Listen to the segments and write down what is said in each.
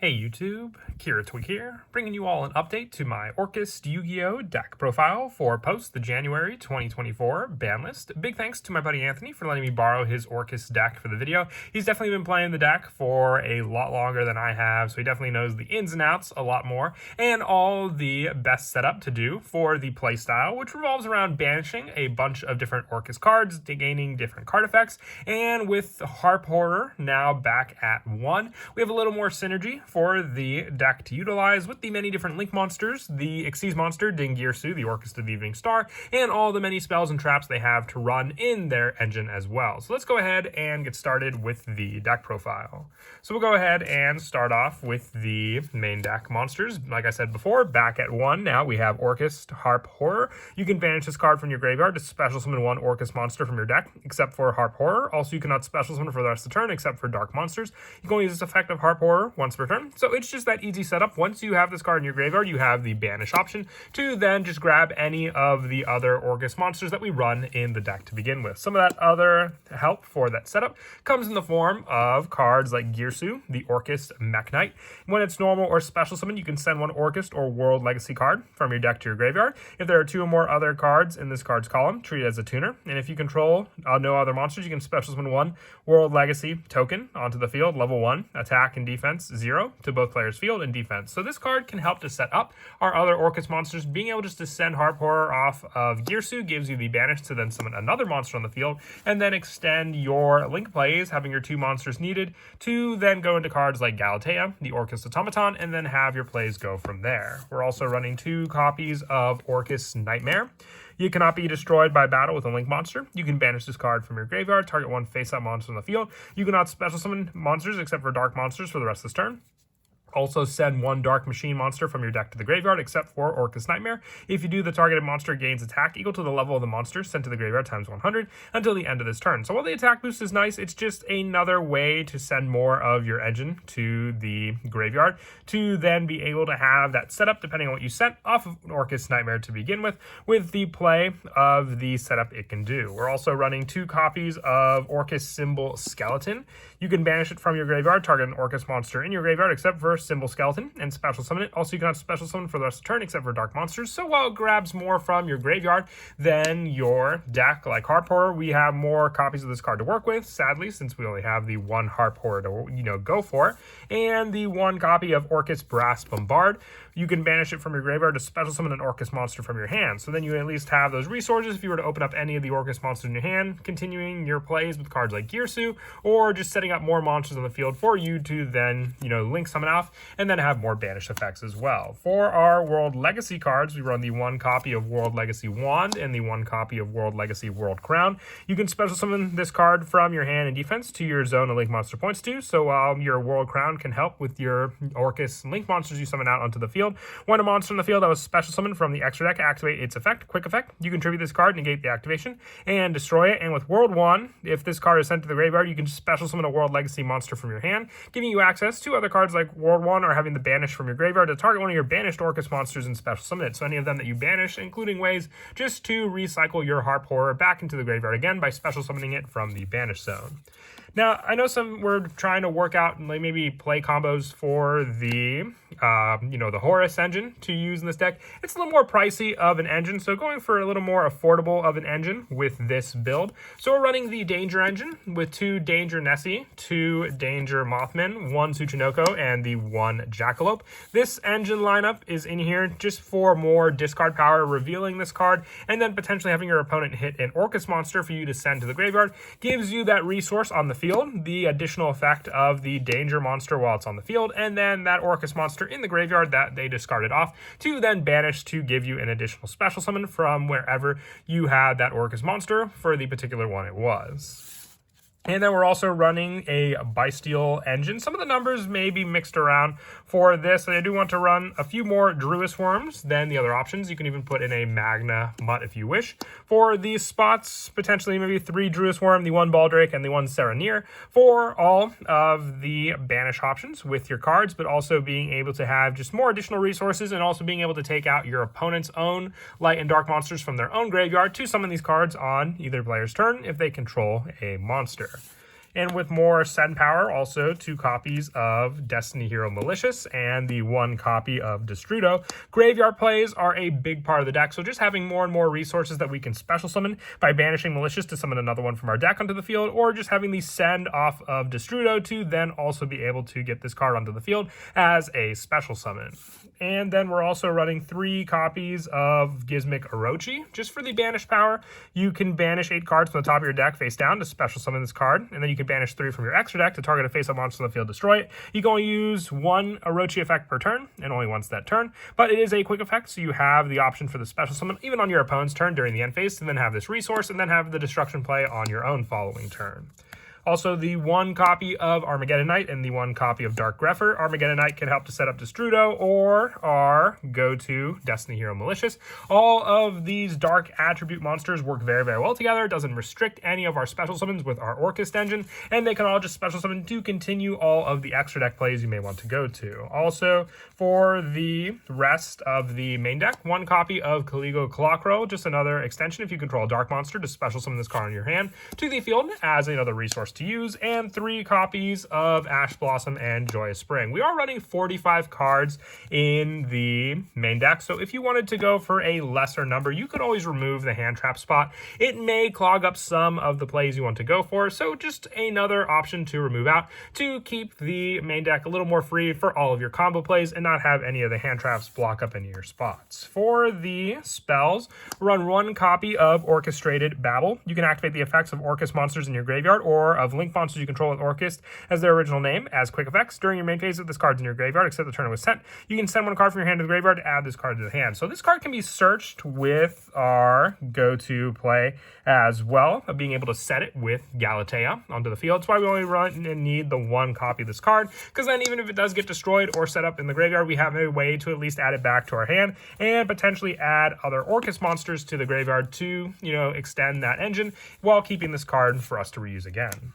Hey YouTube, Kira Twig here, bringing you all an update to my Orcust Yugioh deck profile for post the January 2024 ban list. Big thanks to my buddy Anthony for letting me borrow his Orcust deck for the video. He's definitely been playing the deck for a lot longer than I have, so he definitely knows the ins and outs a lot more, and all the best setup to do for the playstyle, which revolves around banishing a bunch of different Orcust cards, gaining different card effects, and with Harp Horror now back at 1, we have a little more synergy for the deck to utilize with the many different link monsters, the Xyz monster, Dingirsu, the Orcust of the Evening Star, and all the many spells and traps they have to run in their engine as well. So let's go ahead and get started with the deck profile. So we'll go ahead and start off with the main deck monsters. Like I said before, back at 1 now we have Orcust Harp Horror. You can banish this card from your graveyard to special summon one Orcust monster from your deck, except for Harp Horror. Also, you cannot special summon for the rest of the turn, except for Dark Monsters. You can only use this effect of Harp Horror once per turn. So it's just that easy setup. Once you have this card in your graveyard, you have the banish option to then just grab any of the other Orcust monsters that we run in the deck to begin with. Some of that other help for that setup comes in the form of cards like Girsu, the Orcust Mech Knight. When it's normal or special summon, you can send one Orcust or World Legacy card from your deck to your graveyard. If there are 2 or more other cards in this card's column, treat it as a tuner. And if you control no other monsters, you can special summon one World Legacy token onto the field, level 1, attack and defense 0 to both players' field and defense. So this card can help to set up our other Orcust monsters. Being able just to send Harp Horror off of Girsu gives you the banish to then summon another monster on the field, and then extend your link plays, having your 2 monsters needed, to then go into cards like Galatea, the Orcust Automaton, and then have your plays go from there. We're also running 2 copies of Orcust Nightmare. You cannot be destroyed by battle with a link monster. You can banish this card from your graveyard, target one face-up monster on the field. You cannot special summon monsters except for dark monsters for the rest of this turn. Also send one Dark Machine monster from your deck to the graveyard, except for Orcust Nightmare. If you do, the targeted monster gains attack equal to the level of the monster sent to the graveyard times 100 until the end of this turn. So while the attack boost is nice, it's just another way to send more of your engine to the graveyard to then be able to have that setup, depending on what you sent, off of Orcust Nightmare to begin with the play of the setup it can do. We're also running 2 copies of Orcust Symbol Skeleton. You can banish it from your graveyard, target an Orcust monster in your graveyard, except for Symbol Skeleton, and special summon it. Also, you cannot special summon for the rest of the turn except for dark monsters. So while it grabs more from your graveyard than your deck, like Harp Horror, we have more copies of this card to work with, sadly, since we only have the 1 Harp Horror to go for, and the 1 copy of Orcust Brass Bombard. You can banish it from your graveyard to special summon an Orcust monster from your hand. So then you at least have those resources if you were to open up any of the Orcust monsters in your hand, continuing your plays with cards like Girsu, or just setting up more monsters on the field for you to then, link summon off, and then have more banish effects as well. For our World Legacy cards, we run the 1 copy of World Legacy Wand and the 1 copy of World Legacy World Crown. You can special summon this card from your hand in defense to your zone of link monster points to, so your World Crown can help with your Orcust link monsters you summon out onto the field. When a monster in the field that was special summoned from the extra deck activate its effect, quick effect, you can tribute this card, negate the activation, and destroy it. And with World 1, if this card is sent to the graveyard, you can just special summon a World Legacy monster from your hand, giving you access to other cards like World 1 or having the banish from your graveyard to target one of your banished Orcust monsters and special summon it. So any of them that you banish, including ways just to recycle your Harp Horror back into the graveyard again by special summoning it from the banish zone. Now, I know we're trying to work out and maybe play combos for the, the Horus engine to use in this deck. It's a little more pricey of an engine, so going for a little more affordable of an engine with this build. So we're running the Danger engine with 2 Danger Nessie, 2 Danger Mothman, 1 Tsuchinoko, and the 1 Jackalope. This engine lineup is in here just for more discard power, revealing this card, and then potentially having your opponent hit an Orcust monster for you to send to the graveyard. Gives you that resource on the field, the additional effect of the danger monster while it's on the field, and then that Orcust monster in the graveyard that they discarded off to then banish to give you an additional special summon from wherever you had that Orcust monster for the particular one it was. And then we're also running a Bystial engine. Some of the numbers may be mixed around for this. I do want to run a few more Druis Worms than the other options. You can even put in a Magna Mutt if you wish. For these spots, potentially maybe 3 Druis Worm, the 1 Baldrake, and the 1 Serenir for all of the banish options with your cards, but also being able to have just more additional resources and also being able to take out your opponent's own light and dark monsters from their own graveyard to summon these cards on either player's turn if they control a monster. And with more send power, also 2 copies of Destiny Hero Malicious and the 1 copy of Destrudo. Graveyard plays are a big part of the deck, so just having more and more resources that we can special summon by banishing Malicious to summon another one from our deck onto the field, or just having the send off of Destrudo to then also be able to get this card onto the field as a special summon. And then we're also running 3 copies of Gizmic Orochi. Just for the banish power, you can banish 8 cards from the top of your deck face down to special summon this card, and then you can banish 3 from your extra deck to target a face-up monster on the field, destroy it. You can only use 1 Orochi effect per turn, and only once that turn, but it is a quick effect, so you have the option for the special summon even on your opponent's turn during the end phase, and then have this resource, and then have the destruction play on your own following turn. Also, the 1 copy of Armageddon Knight and the 1 copy of Dark Grepher. Armageddon Knight can help to set up Destrudo or our go-to Destiny Hero Malicious. All of these dark attribute monsters work very, very well together. It doesn't restrict any of our special summons with our Orcust engine, and they can all just special summon to continue all of the extra deck plays you may want to go to. Also, for the rest of the main deck, 1 copy of Caligo Colacro, just another extension if you control a dark monster to special summon this card in your hand to the field as another resource to use, and 3 copies of Ash Blossom and Joyous Spring. We are running 45 cards in the main deck, so if you wanted to go for a lesser number, you could always remove the hand trap spot. It may clog up some of the plays you want to go for, so just another option to remove out to keep the main deck a little more free for all of your combo plays and not have any of the hand traps block up any of your spots. For the spells, run 1 copy of Orchestrated Babel. You can activate the effects of Orcust monsters in your graveyard or of Link monsters you control with Orcust as their original name as quick effects. During your main phase, if this card's in your graveyard, except the turn it was sent, you can send 1 card from your hand to the graveyard to add this card to the hand. So this card can be searched with our go-to play as well, of being able to set it with Galatea onto the field. That's why we only run and need the 1 copy of this card, because then even if it does get destroyed or set up in the graveyard, we have a way to at least add it back to our hand and potentially add other Orcust monsters to the graveyard to, extend that engine while keeping this card for us to reuse again.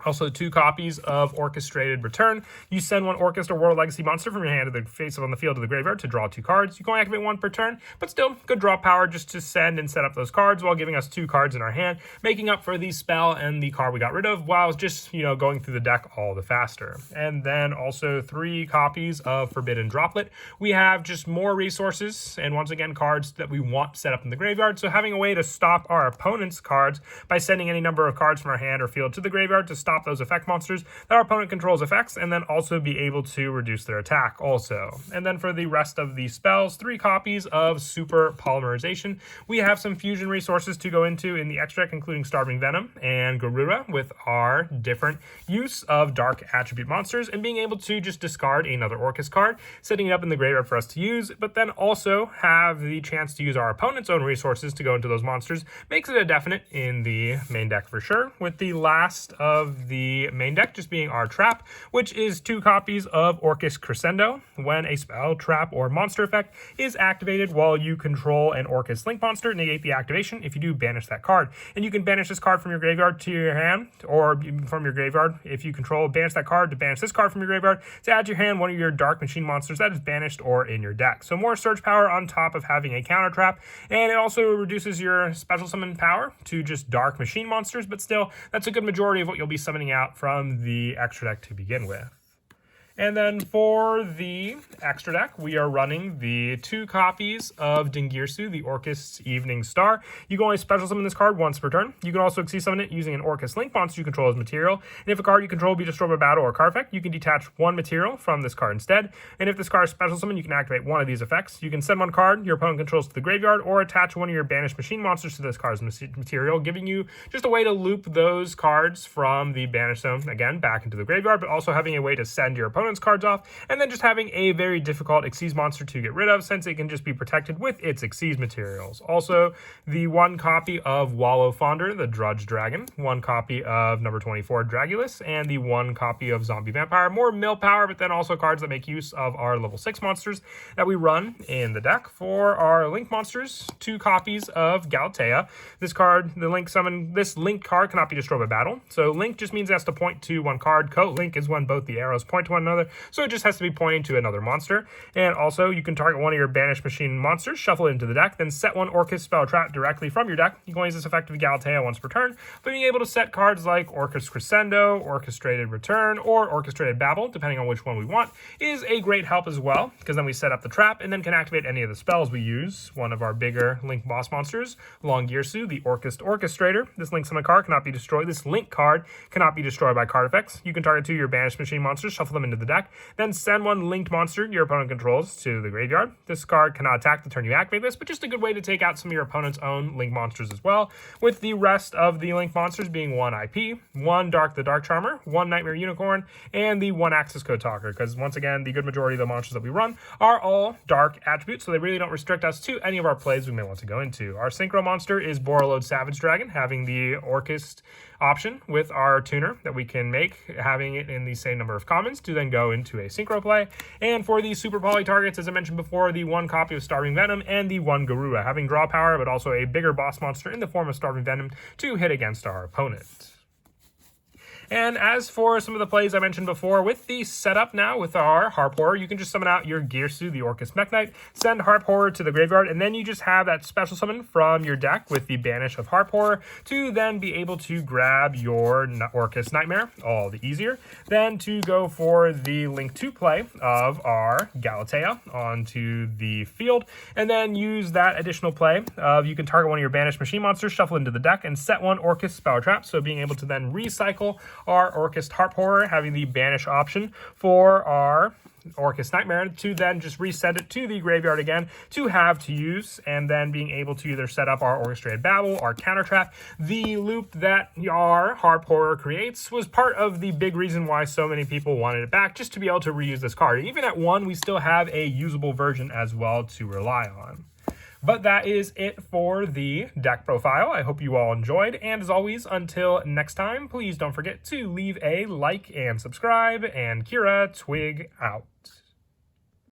Also, 2 copies of Orchestrated Return. You send 1 Orcust or World Legacy monster from your hand to the face on the field to the graveyard to draw 2 cards. You can only activate 1 per turn, but still good draw power just to send and set up those cards while giving us 2 cards in our hand, making up for the spell and the card we got rid of while just, going through the deck all the faster. And then also 3 copies of Forbidden Droplet. We have just more resources and once again cards that we want set up in the graveyard, so having a way to stop our opponent's cards by sending any number of cards from our hand or field to the graveyard to stop those effect monsters that our opponent controls effects, and then also be able to reduce their attack also. And then for the rest of the spells, 3 copies of Super Polymerization. We have some fusion resources to go into in the extra deck, including Starving Venom and Garuda, with our different use of dark attribute monsters and being able to just discard another Orcust card, setting it up in the graveyard for us to use, but then also have the chance to use our opponent's own resources to go into those monsters. Makes it a definite in the main deck for sure, with the last of the main deck just being our trap, which is 2 copies of Orcust Crescendo. When a spell, trap, or monster effect is activated while you control an Orcust Link monster, negate the activation. If you do, banish that card. And you can banish this card from your graveyard to your hand, or from your graveyard. If you control, banish that card to banish this card from your graveyard to add to your hand one of your Dark Machine monsters that is banished or in your deck. So more search power on top of having a counter trap, and it also reduces your special summon power to just Dark Machine monsters, but still, that's a good majority of what you'll be summoning out from the extra deck to begin with. And then for the extra deck, we are running the 2 copies of Dingirsu, the Orcust's Evening Star. You can only special summon this card once per turn. You can also exceed summon it using an Orcust Link monster you control as material. And if a card you control be destroyed by battle or card effect, you can detach 1 material from this card instead. And if this card is special summon, you can activate 1 of these effects. You can send 1 card your opponent controls to the graveyard, or attach 1 of your banished machine monsters to this card's material, giving you just a way to loop those cards from the banished zone, again, back into the graveyard, but also having a way to send your opponent's cards off, and then just having a very difficult Xyz monster to get rid of, since it can just be protected with its Xyz materials. Also, the 1 copy of Wallow Fonder, the Drudge Dragon, 1 copy of number 24 Dragulus, and the 1 copy of Zombie Vampire. More mill power, but then also cards that make use of our level 6 monsters that we run in the deck. For our Link monsters, 2 copies of Galatea. This card, this Link card cannot be destroyed by battle. So Link just means it has to point to 1 card. Coat Link is when both the arrows point to one another, another, so it just has to be pointing to another monster. And also, you can target one of your Banished Machine monsters, shuffle it into the deck, then set one Orcust Spell Trap directly from your deck. You can only use this effect with Galatea once per turn, but being able to set cards like Orcust Crescendo, Orchestrated Return, or Orchestrated Babel, depending on which one we want, is a great help as well, because then we set up the trap and then can activate any of the spells we use. One of our bigger Link boss monsters, Longyearsu, the Orcust Orchestrator. This Link summon card cannot be destroyed. This Link card cannot be destroyed by card effects. You can target two of your Banished Machine monsters, shuffle them into the deck, then send one linked monster your opponent controls to the graveyard. This card cannot attack the turn you activate this, but just a good way to take out some of your opponent's own Link monsters as well, with the rest of the Link monsters being one IP, one Dark the Dark Charmer, one Nightmare Unicorn, and the one Access Code Talker, because once again, the good majority of the monsters that we run are all Dark attributes, so they really don't restrict us to any of our plays we may want to go into. Our Synchro monster is Borreload Savage Dragon, having the Orcust option with our tuner that we can make, having it in the same number of commons to then go into a synchro play. And for the super poly targets, as I mentioned before, the one copy of Starving Venom and the one Garura, having draw power, but also a bigger boss monster in the form of Starving Venom to hit against our opponent. And as for some of the plays I mentioned before, with the setup now with our Harp Horror, you can just summon out your Gearsu, the Orcust Mech Knight, send Harp Horror to the graveyard, and then you just have that special summon from your deck with the Banish of Harp Horror to then be able to grab your Orcust Nightmare, all the easier. Then to go for the Link 2 play of our Galatea onto the field, and then use that additional play of you can target one of your Banished Machine monsters, shuffle into the deck, and set one Orcust Spell Trap, so being able to then recycle our Orcust Harp Horror, having the banish option for our Orcust Nightmare to then just resend it to the graveyard again to have to use, and then being able to either set up our Orchestrated Babel, our Counter Trap. The loop that our Harp Horror creates was part of the big reason why so many people wanted it back, just to be able to reuse this card. Even at 1, we still have a usable version as well to rely on. But that is it for the deck profile. I hope you all enjoyed, and as always, until next time, please don't forget to leave a like and subscribe, and Kira Twig out.